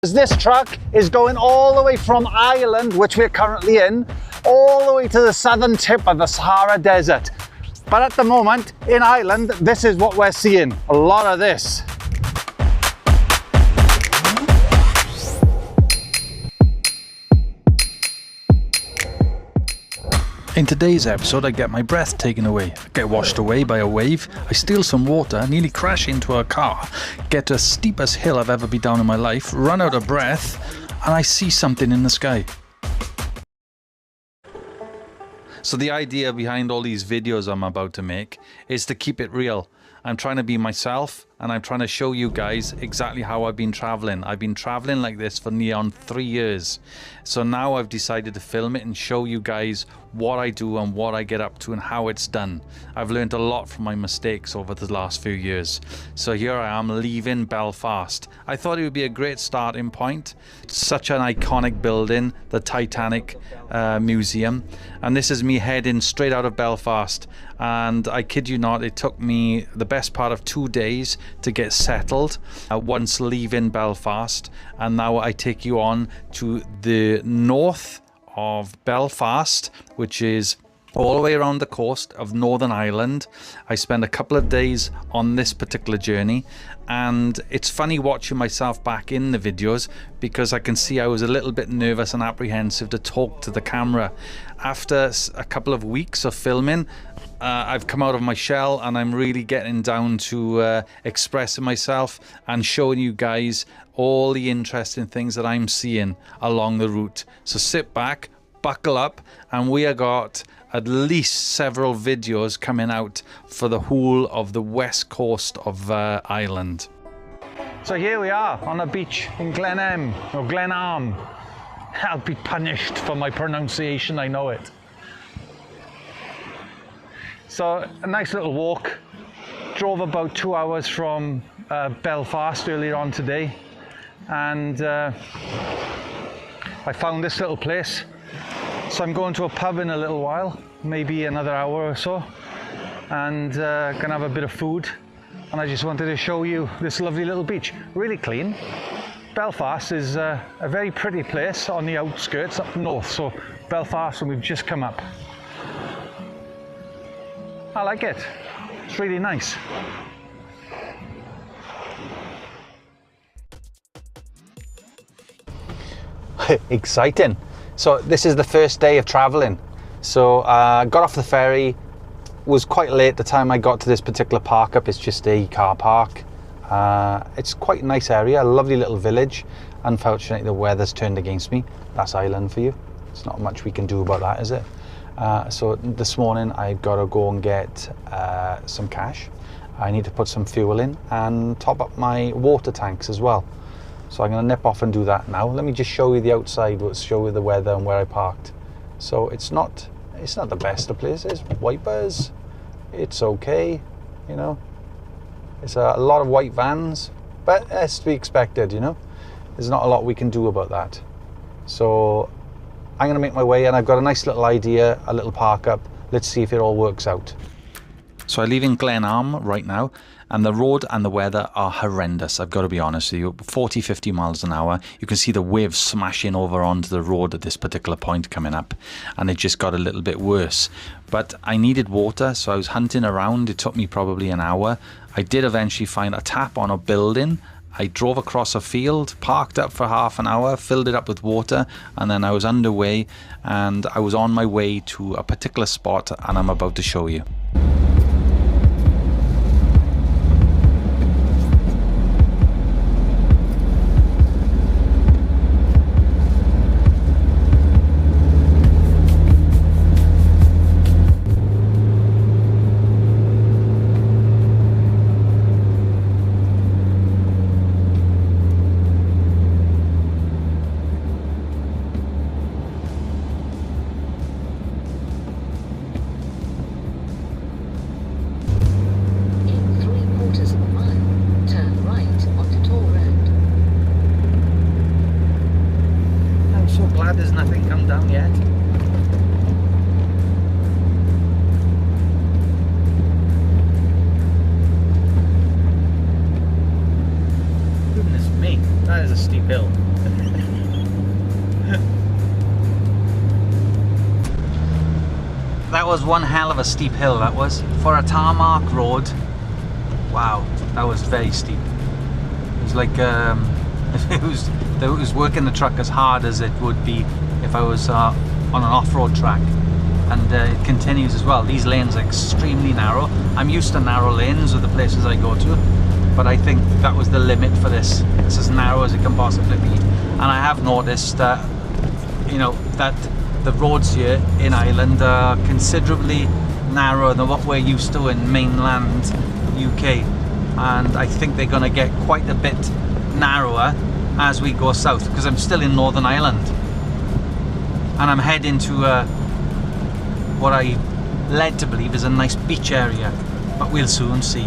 This truck is going all the way from Ireland, which we're currently in, all the way to the southern tip of the Sahara Desert. But at the moment, in Ireland, this is what we're seeing, a lot of this. In today's episode, I get my breath taken away, I get washed away by a wave, I steal some water, nearly crash into a car, get to the steepest hill I've ever been down in my life, run out of breath, and I see something in the sky. So the idea behind all these videos I'm about to make is to keep it real. I'm trying to be myself, and I'm trying to show you guys exactly how I've been traveling. I've been traveling like this for near on 3 years. So now I've decided to film it and show you guys what I do and what I get up to and how it's done. I've learned a lot from my mistakes over the last few years. So here I am leaving Belfast. I thought it would be a great starting point. It's such an iconic building, the Titanic Museum. And this is me heading straight out of Belfast. And I kid you not, it took me the best part of 2 days to get settled once leaving Belfast. And now I take you on to the north of Belfast, which is all the way around the coast of Northern Ireland. I spend a couple of days on this particular journey, and it's funny watching myself back in the videos because I can see I was a little bit nervous and apprehensive to talk to the camera. After a couple of weeks of filming, I've come out of my shell and I'm really getting down to expressing myself and showing you guys all the interesting things that I'm seeing along the route. So sit back, buckle up, and we have got at least several videos coming out for the whole of the west coast of Ireland. So here we are on a beach in Glenarm, or Glenarm. I'll be punished for my pronunciation, I know it. So a nice little walk. Drove about 2 hours from Belfast earlier on today, and I found this little place. So I'm going to a pub in a little while, maybe another hour or so, and gonna have a bit of food. And I just wanted to show you this lovely little beach, really clean. Belfast is a very pretty place on the outskirts up north. So Belfast, and we've just come up. I like it. It's really nice. Exciting. So this is the first day of traveling. So I got off the ferry, was quite late the time I got to this particular park up. It's just a car park. It's quite a nice area, a lovely little village. Unfortunately, the weather's turned against me. That's Ireland for you. It's not much we can do about that, is it? So this morning I've got to go and get some cash. I need to put some fuel in and top up my water tanks as well. So I'm going to nip off and do that now. Let me just show you the outside, show you the weather and where I parked. So it's not the best of places. Wipers, it's okay, you know. It's a lot of white vans, but that's to be expected, you know. There's not a lot we can do about that. So I'm going to make my way, and I've got a nice little idea, a little park up. Let's see if it all works out. So I live in Glenarm right now, and the road and the weather are horrendous. I've got to be honest with you. 40, 50 miles an hour. You can see the waves smashing over onto the road at this particular point coming up, and it just got a little bit worse. But I needed water, so I was hunting around. It took me probably an hour. I did eventually find a tap on a building. I drove across a field, parked up for half an hour, filled it up with water, and then I was underway, and I was on my way to a particular spot, and I'm about to show you. There's nothing come down yet. Goodness me, that is a steep hill. that was one hell of a steep hill, that was. For a tarmac road, wow, that was very steep. It was like, it was working the truck as hard as it would be if I was on an off-road track. And it continues as well. These lanes are extremely narrow. I'm used to narrow lanes with the places I go to, but I think that was the limit for this. It's as narrow as it can possibly be. And I have noticed that, you know, that the roads here in Ireland are considerably narrower than what we're used to in mainland UK. And I think they're going to get quite a bit narrower as we go south, because I'm still in Northern Ireland. And I'm heading to what I led to believe is a nice beach area, but we'll soon see.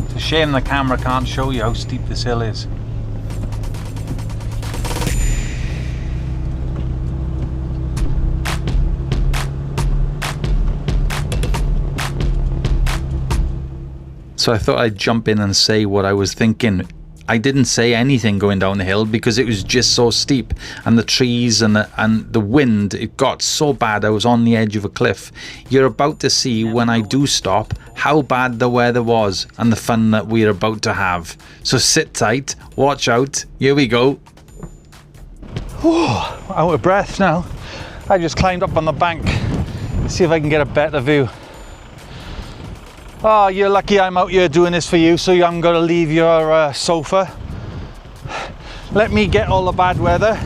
It's a shame the camera can't show you how steep this hill is. So I thought I'd jump in and say what I was thinking. I didn't say anything going down the hill because it was just so steep, and the trees and the wind, it got so bad I was on the edge of a cliff. You're about to see, when I do stop, how bad the weather was and the fun that we're about to have. So sit tight, watch out, here we go. Oh, out of breath now. I just climbed up on the bank. See if I can get a better view. Oh, you're lucky I'm out here doing this for you, so you haven't got to leave your sofa. Let me get all the bad weather.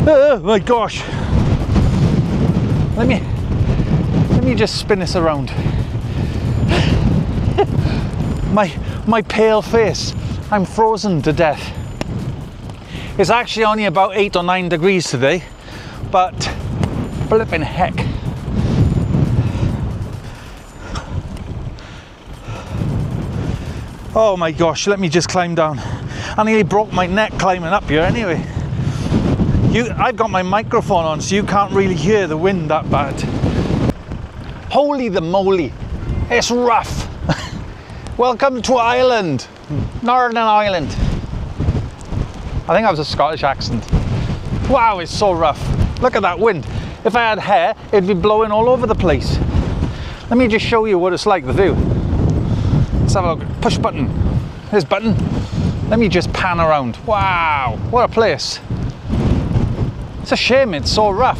Oh my gosh. Let me just spin this around. My pale face. I'm frozen to death. It's actually only about 8 or 9 degrees today, but flipping heck. Oh my gosh, let me just climb down. I nearly broke my neck climbing up here anyway. I've got my microphone on, so you can't really hear the wind that bad. Holy the moly, it's rough. Welcome to Ireland, Northern Ireland. I think that was a Scottish accent. Wow, it's so rough. Look at that wind. If I had hair, it'd be blowing all over the place. Let me just show you what it's like, the view. Let's have a look. Push button. This button. Let me just pan around. Wow, what a place. It's a shame it's so rough.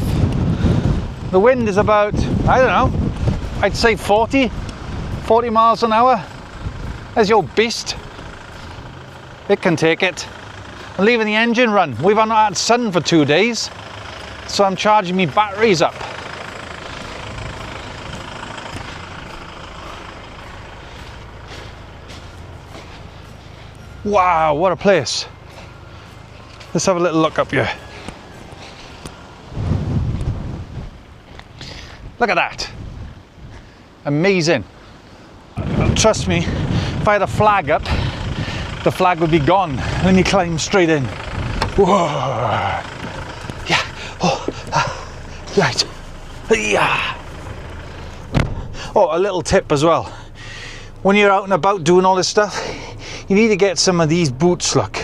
The wind is about, I don't know, I'd say 40 miles an hour. There's your beast. It can take it. I'm leaving the engine run. We've not had sun for 2 days, so I'm charging me batteries up. Wow, what a place. Let's have a little look up here. Look at that. Amazing. Trust me, if I had a flag up, the flag would be gone. Let me climb straight in. Whoa. Yeah. Oh. Right. Yeah. Oh, a little tip as well. When you're out and about doing all this stuff, you need to get some of these boots. Look,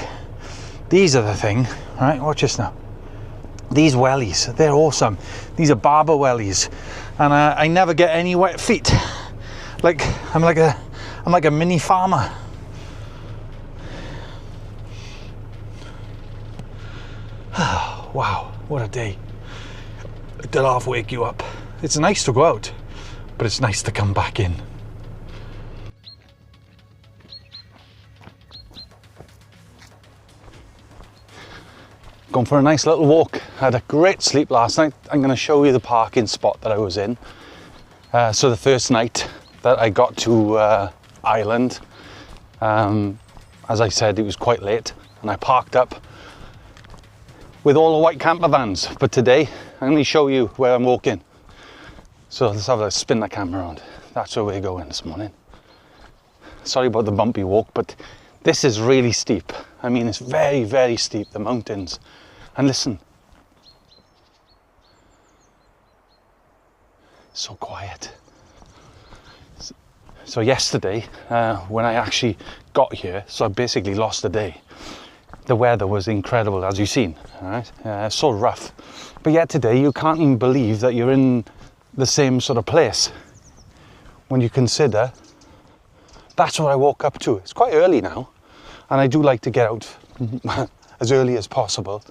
these are the thing. All right, watch this now. These wellies, they're awesome. These are barber wellies, and I never get any wet feet. Like I'm like a mini farmer. Wow, what a day. It'll half wake you up. It's nice to go out, but it's nice to come back in. Gone for a nice little walk. I had a great sleep last night. I'm going to show you the parking spot that I was in. So the first night that I got to Ireland, as I said, it was quite late, and I parked up with all the white camper vans. But today, I'm going to show you where I'm walking. So let's have a spin the camera around. That's where we're going this morning. Sorry about the bumpy walk, but this is really steep. I mean, it's very, very steep, the mountains. And listen, so quiet. So yesterday, when I actually got here, so I basically lost a day. The weather was incredible, as you've seen, right? So rough. But yet today, you can't even believe that you're in the same sort of place. When you consider, that's what I woke up to. It's quite early now, and I do like to get out as early as possible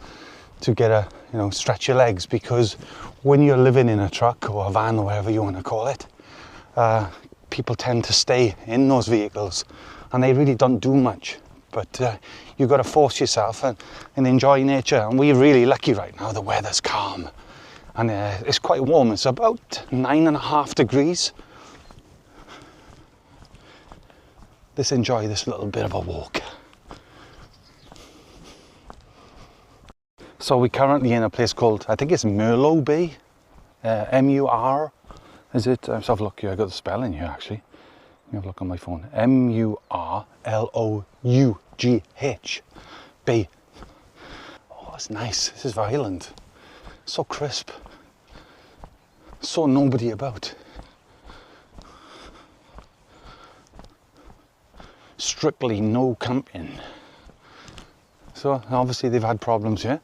to get stretch your legs, because when you're living in a truck or a van or whatever you want to call it, people tend to stay in those vehicles and they really don't do much. But you've got to force yourself and enjoy nature. And we're really lucky right now. The weather's calm and it's quite warm. It's about 9.5 degrees. Let's enjoy this little bit of a walk. So we're currently in a place called, I think it's Merlo Bay, M-U-R, is it? Let's have a look here, I got the spelling here actually. Let me have a look on my phone. M-U-R-L-O-U-G-H, Bay. Oh, that's nice, this is Ireland. So crisp, so nobody about. Strictly no camping. So obviously they've had problems here.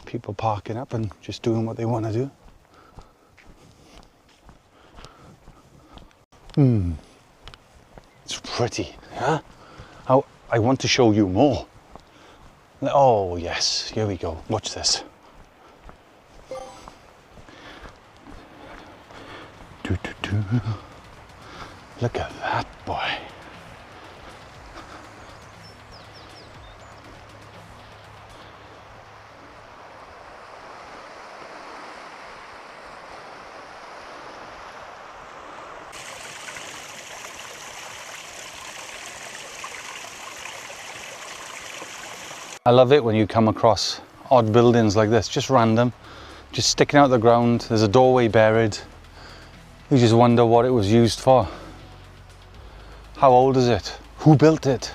People parking up and just doing what they want to do. It's pretty, huh? I want to show you more. Oh yes, here we go. Watch this. Look at that, boy. I love it when you come across odd buildings like this, just random, just sticking out the ground. There's a doorway buried. You just wonder what it was used for. How old is it? Who built it?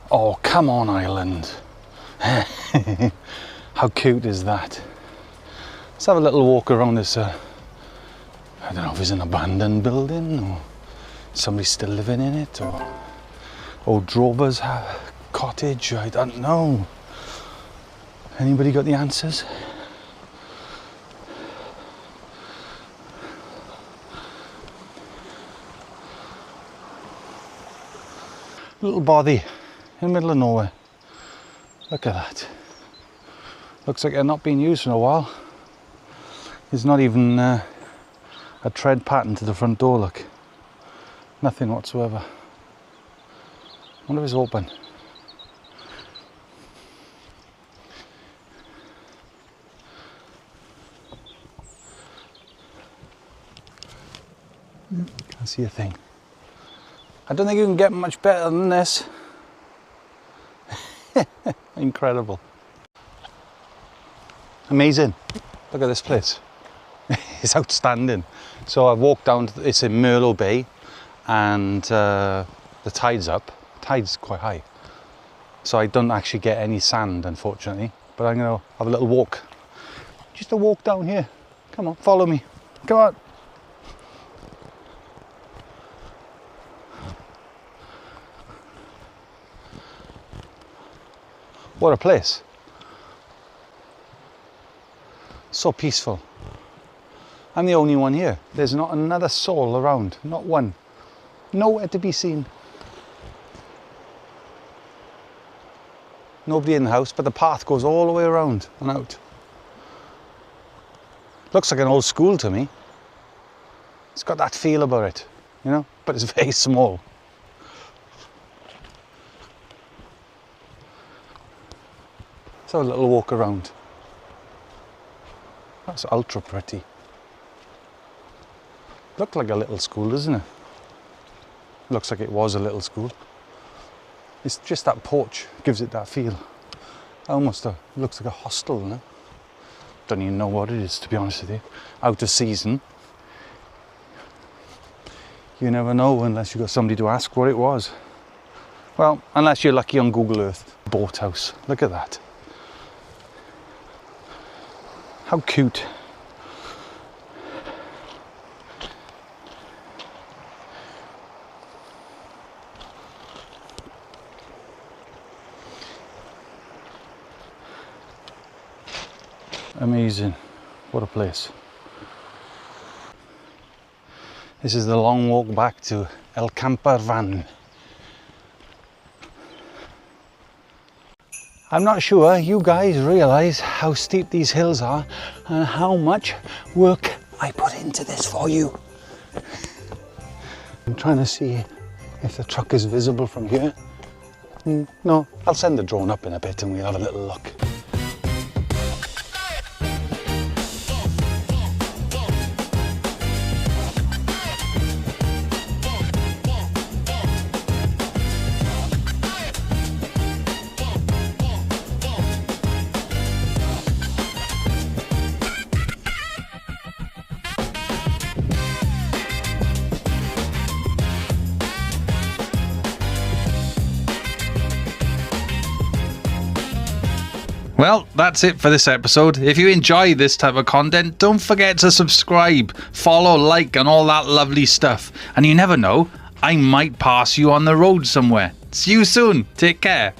Oh, come on, Ireland. How cute is that? Let's have a little walk around this, I don't know if it's an abandoned building or somebody's still living in it, or old drovers cottage, I don't know. Anybody got the answers? Little bothy in the middle of nowhere. Look at that. Looks like they're not being used for a while. There's not even a tread pattern to the front door, look. Nothing whatsoever. I wonder if it's open. Can't see a thing. I don't think you can get much better than this. Incredible. Amazing. Look at this place. It's outstanding. So I walked down, it's in Merlo Bay, and the tide's up. Tide's quite high. So I don't actually get any sand, unfortunately. But I'm going to have a little walk. Just a walk down here. Come on, follow me. Come on. What a place. So peaceful. I'm the only one here. There's not another soul around. Not one. Nowhere to be seen. Nobody in the house, but the path goes all the way around and out. Looks like an old school to me. It's got that feel about it, you know, but it's very small. Let's have a little walk around. That's ultra pretty. Looked like a little school, doesn't it? Looks like it was a little school. It's just that porch gives it that feel. Almost looks like a hostel, no? Don't even know what it is, to be honest with you. Out of season. You never know unless you've got somebody to ask what it was. Well, unless you're lucky on Google Earth. Boathouse. Look at that. How cute. Amazing. What a place. This is the long walk back to El Camper Van. I'm not sure you guys realise how steep these hills are and how much work I put into this for you. I'm trying to see if the truck is visible from here. No, I'll send the drone up in a bit and we'll have a little look. Well, that's it for this episode. If you enjoy this type of content, don't forget to subscribe, follow, like, and all that lovely stuff. And you never know, I might pass you on the road somewhere. See you soon. Take care.